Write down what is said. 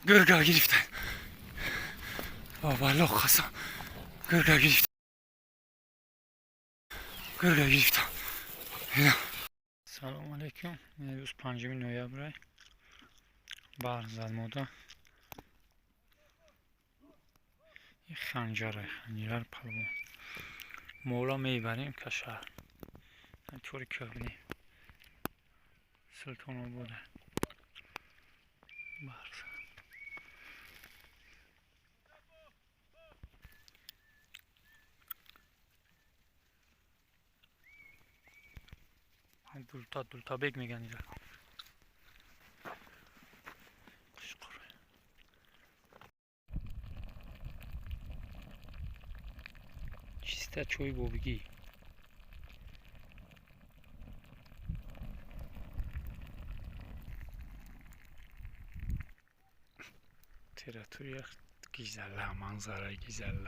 Gırga giriften. Baba lokasa. Gırga giriften. Gırga giriften. Salam aleyküm. Uz 5 noyabr bar zalmoda. خنجره خنجر پلو مولا میبریم کشور طوری که بینیم سلطان بوده برز دولتا بگ میگن اینجا چیستا چوی بوبگی تراتوری güzel manzara güzel